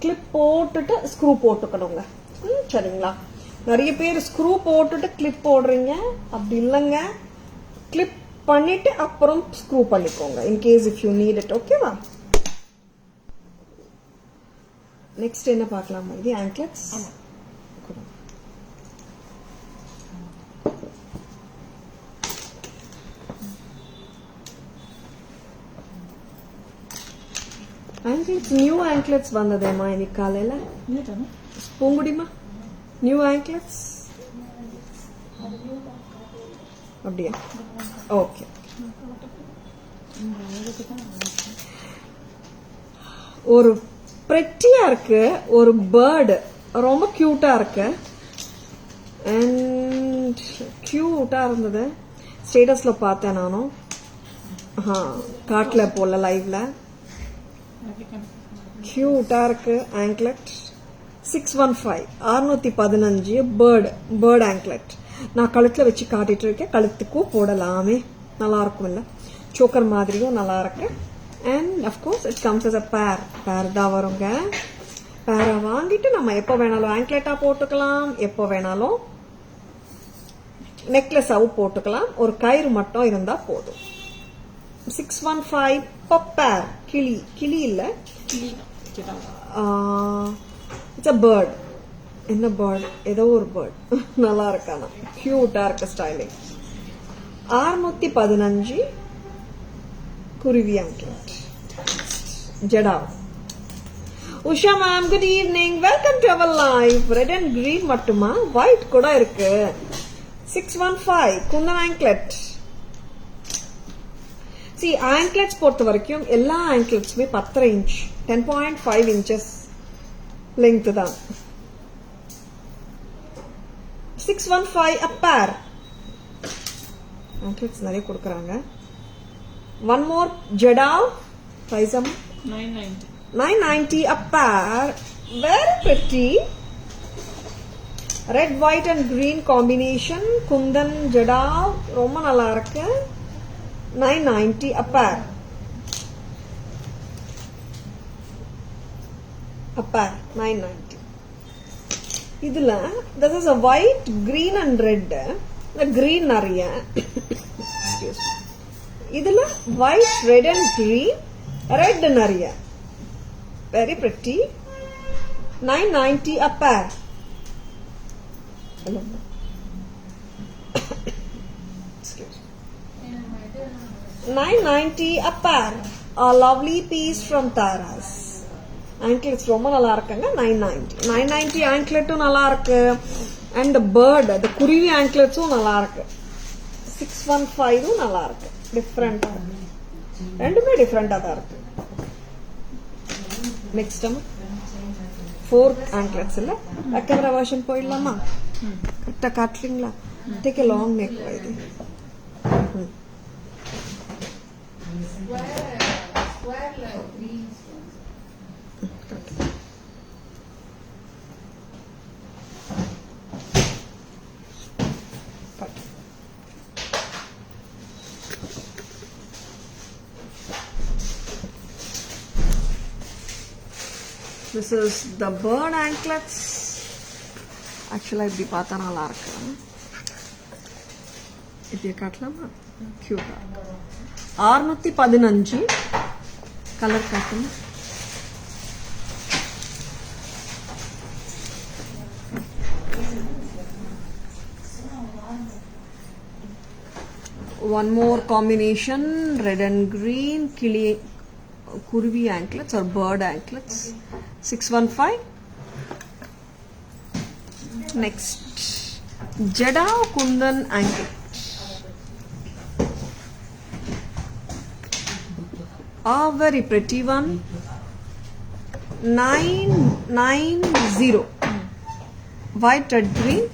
clip போட்டுட்டு screw போட்டுக்கணுங்க. சரிங்களா? நிறைய பேர் screw போட்டுட்டு clip போடுறீங்க. அப்படி இல்லங்க. clip பண்ணிட்டு அப்புறம் screw பண்ணிக்கோங்க. In case if you need it. ஓகேவா? Next என்ன பார்க்கலாமா? இது anklets. ஆமா. anklets, new anklets வந்ததேமா இன்னைக்கு காலையில. பூங்குடிமா நியூ anklets அப்படியா? ஓகே. ஒரு பிரெட்டியா இருக்கு, ஒரு பேர்டு ரொம்ப கியூட்டா இருக்கு அண்ட் கியூட்டா இருந்தது. ஸ்டேட்டஸ்ல பார்த்தேன் நானும். காட்டல போல லைவ்ல. கியூட்டா இருக்கு ஆங்க்லெட். 615 bird anklet. நான் கழுத்துல வச்சு காட்டிட்டு இருக்கேன். கழுத்துக்கும் போடலாமே, நல்லா இருக்கும் இல்ல? சோக்கர் மாதிரியும் நல்லா இருக்கு. And of course it comes as a pair தான் வருங்க. பேரை வாங்கிட்டு நம்ம எப்போ வேணாலும் ஆங்க்லெட்டா போட்டுக்கலாம், எப்போ வேணாலும் நெக்லஸாவும் போட்டுக்கலாம். ஒரு கயிறு மட்டும் இருந்தா போதும். 615 பேர். கிளி இல்ல, இட்ஸ் அ பேர்ட். என்ன பேர்ட்? ஏதோ ஒரு பேர்ட். நல்லா இருக்கானா, கியூட்டா இருக்க ஸ்டைலிங். 615 குருவி ஆங்க்லெட். ஜடா. Usha ma'am, good evening, welcome to our live. Red and green மட்டுமா? ஒயிட் கூட இருக்கு. 615 குந்தன் ஆங்க்லெட். See, anklets பொறுத்த வரைக்கும் எல்லா ankletsமே 10 inch, 10.5 inches length தான். 615 a pair. Anklets நிறைய கொடுக்கறாங்க. One more Jada, price 990 a pair. Very pretty. Red, white and green combination. Kundan Jada ரொம்ப நல்லா இருக்கு. 990 a pair. A pair 990. இதுல this is a white, green and red. The green நிறைய. Excuse me. இதுல white, red and green, red நிறைய. Very pretty. 990 a pair. Hello. Excuse me. 990 a pair. A lovely piece from Taras. Anklets ரொம்ப நல்லா இருக்குங்க. 990 ankletum நல்லா இருக்கு. And the bird, the குருவி ankletsum நல்லா இருக்கு. 615 நல்லா இருக்கு. Different. ரெண்டுமே டிஃபரெண்டா தான் இருக்கு. Next 4 anklets இல்ல பேக் கேமரா வெர்ஷன் போயிடலாமா கரெக்டா காட்டுறீங்களா டேக் a long neck இது square green stones. This is the bird anklets. Actually, இப்படி பார்த்தா நல்லா இருக்கு. இப்படி காட்டலாமா? Cute. 615 கலர் காட்டுங்க. One more combination, red and green, Kurvi anklets or bird anklets. 615. Next, Jada Kundan anklet. A very pretty one. 990. White, red, green.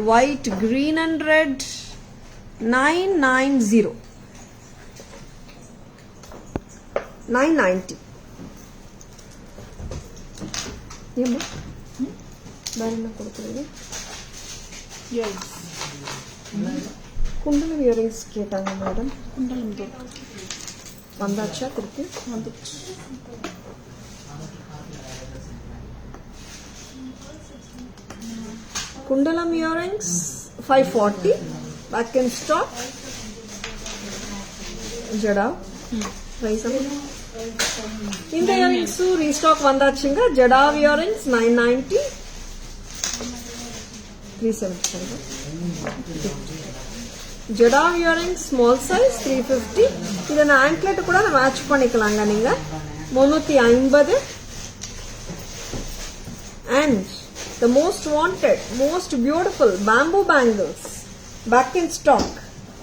White, green and red. 990. 990. ஏம்மா வேற என்ன கொடுக்குறீங்க குண்டலம் இயரிங்ஸ் கேட்டாங்க மேடம் குண்டலம் வந்தாச்சா திருப்பி வந்துச்சு Kundalam earrings 540 back in stock. Jada price இந்த earrings restock வந்தாச்சுங்க. Jada earrings 990 370. Jada earrings small size 350. இத நான் anklet கூட மேட்ச் பண்ணிக்கலாங்க நீங்க 350 and the most wanted, most beautiful bamboo bangles back in stock.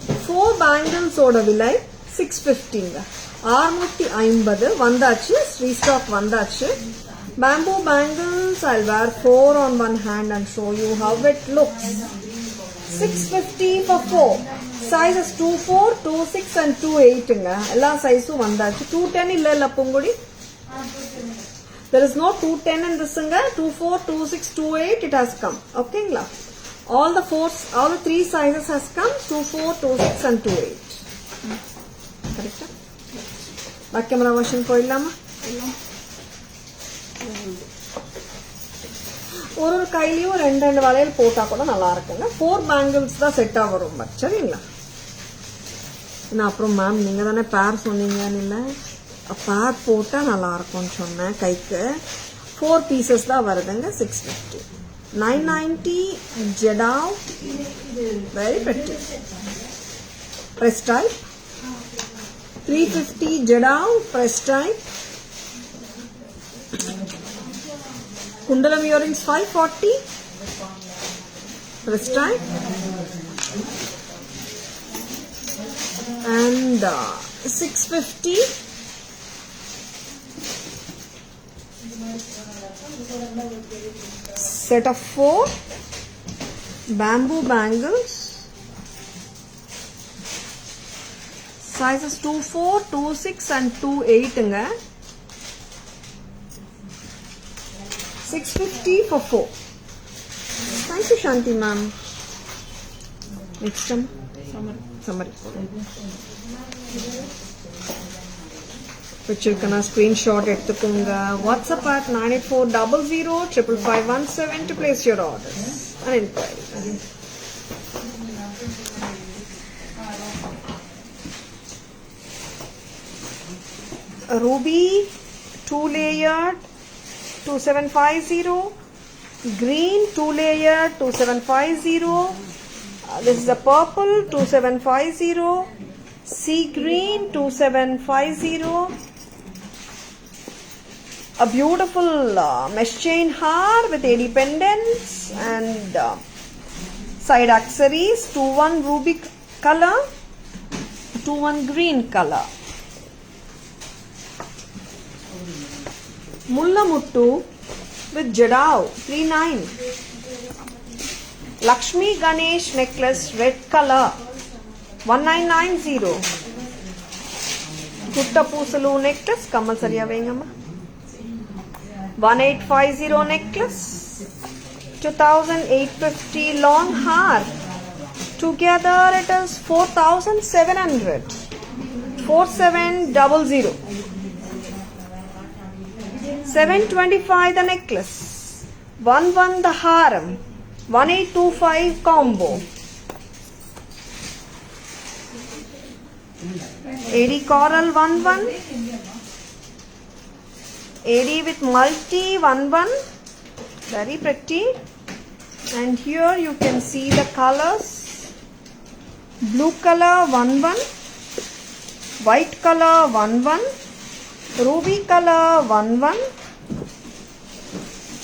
4 bangles oda vilai 650 650 vandachu restock vandachu. Bamboo bangles I'll wear 4 on one hand and show you how it looks. 650 for 4. Sizes 24, 26 and 28 nga ella size vandachu. 210 illa pungudi. There is no 210 in this singa. 24, 26, 28 it has come. Okay, all the 3 sizes has come. 24, 26 and 28. Correct? Back camera version போயிடலாமா? ஒரு கையிலயும் ரெண்டு வளையல் போட்டா கூட நல்லா இருக்குங்க. 4 bangles தான் செட்டா வரும் பட் சரிங்களா? நான் அப்புறம் மேம் நீங்க தானே பேர் சொன்னீங்கன்னு இல்ல பேர் போட்டா நல்லா இருக்கும்னு சொன்னேன் கைக்கு 4 pieces தான் வருதுங்க 650 990 Jada very pretty press type 350 Jada press type Kundalam earrings 540 press type and 650 set of 4 bamboo bangles sizes 24, 26 and 28 nga 650 for 4. Thank you Shanti ma'am. Next time summary வச்சிருக்கேன் ஸ்கிரீன்ஷாட் எடுத்துக்கோங்க WhatsApp at 9840055517 to place your orders and inquiries. Ruby 2-layered 2750 green 2-layered 2750 this is the purple 2750 sea green 2750 a beautiful mesh chain haar with AD pendants and side accessories 21 ruby color, 2-1 green color. Mulla Muttu with Jadao, 3-9. Lakshmi Ganesh necklace, red color, 1990. Kutta Pusalu necklace, Kamal Sariya Vengama. 1850 necklace, 2850 long haar. Together it is 4700. 4700. 725 the necklace, 11 the haram, 1825 combo. AD coral 11, AD with multi 11, very pretty. And here you can see the colors: blue color 11, white color 11, ruby color 11.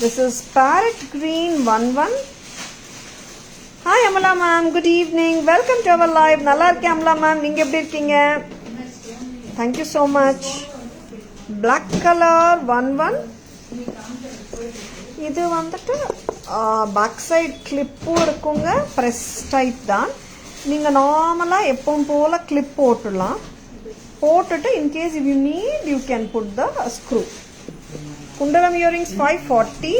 This is parrot green 11. Hi Amala ma'am, good evening. Welcome to our live. Nalla irken Amala ma'am, neenga eppadi irkeenga? Thank you so much. Black color 11. இது வந்துட்டு back side கிளிப்பும் இருக்குங்க, press type தான். நீங்கள் நார்மலாக எப்பவும் போல் clip போட்டுடலாம். போட்டுட்டு in case if you need you can put the screw. குண்டலம் இயரிங்ஸ் 540,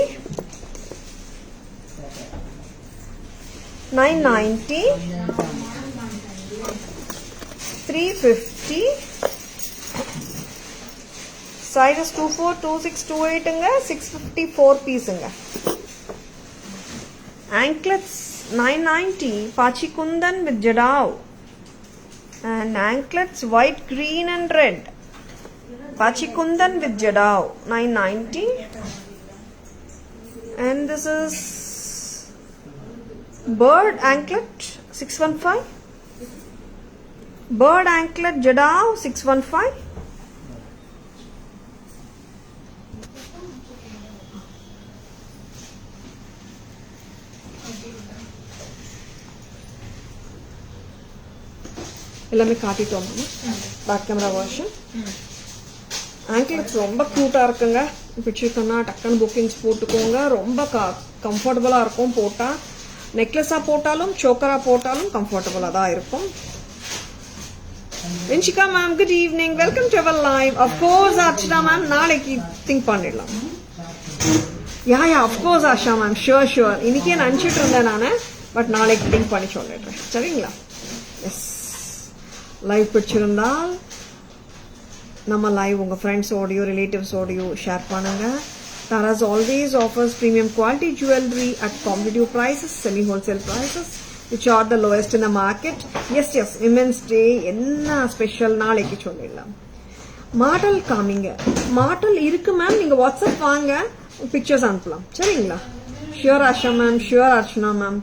990, 350. Size is 24, 26, 28 654 பீஸுங்க. Anklets 990, Pachi Kundan with Jadao. And anklets white, green and red. Pachi Kundan with Jadao 990. And this is bird anklet 615. Bird anklet Jadao 615. எல்லாமே காட்டிட்டோம். Back camera version. Ankles ரொம்ப க்யூட்டாக இருக்குங்க. பிடிச்சிருக்கோன்னா டக்குன்னு bookings போட்டுக்கோங்க. ரொம்ப கம்ஃபர்டபுளாக இருக்கும் போட்டால். நெக்லஸாக போட்டாலும் சோக்கராக போட்டாலும் கம்ஃபர்டபுளாக தான் இருக்கும். Venshika ma'am good evening, welcome to our live. Of course Archana ma'am நாளைக்கு திங்க் பண்ணிடலாம். Yeah of course Asha ma'am, sure. இன்னைக்கே நினச்சிட்டு இருந்தேன் நான், பட் நாளைக்கு திங்க் பண்ணி சொல்லிடுறேன். சரிங்களா? எஸ். லைவ் பிடிச்சிருந்தால் நம்ம லைவ் உங்கள் ஃப்ரெண்ட்ஸோடையோ ரிலேட்டிவ்ஸோடையோ ஷேர் பண்ணுங்கள். Tara's always offers premium quality jewelry at competitive prices, semi-wholesale prices, which are the lowest in the market. Yes, Women's Day என்ன ஸ்பெஷல் நாளைக்கு சொல்லிடலாம். மாடல் காமிங்க. மாடல் இருக்கு மேம், நீங்கள் வாட்ஸ்அப் வாங்க, பிக்சர்ஸ் அனுப்பலாம். சரிங்களா? Sure Asha ma'am, sure Archana ma'am.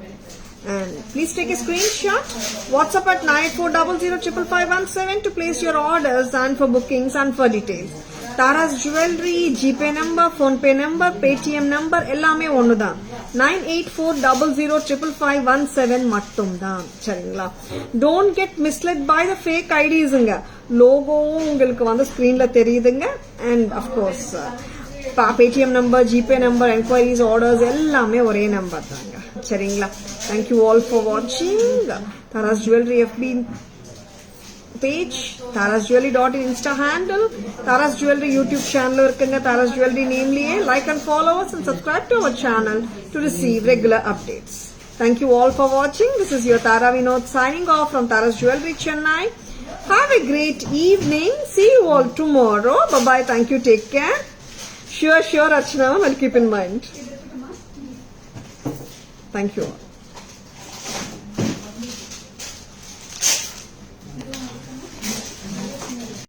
And please take a screenshot. WhatsApp at 9400555117 to place your orders and for bookings and for details. Tara's jewelry, GPay number, Phone Pay number, Paytm number எல்லாமே ஒண்ணுதான். 9840055517 மட்டும்தான். சரிங்களா? Don't get misled by the fake IDsங்க. லோகோவும் உங்களுக்கு வந்து ஸ்கிரீன்ல தெரியுதுங்க. And of course Paytm number, GPay number, enquiries, orders எல்லாமே ஒரே நம்பர் தாங்க. சரிங்களா? Thank you all for watching. Tara's Jewelry FB page, Tara's Jewelry.in Insta handle, Tara's Jewelry YouTube channel irukanga. Tara's Jewelry nameliye like and follow us and subscribe to our channel to receive regular updates. Thank you all for watching. This is your Tara Vinod signing off from Tara's Jewelry Chennai. Have a great evening. See you all tomorrow. Bye bye. Thank you. Take care. Sure Archana, I'll keep in mind. Thank you all.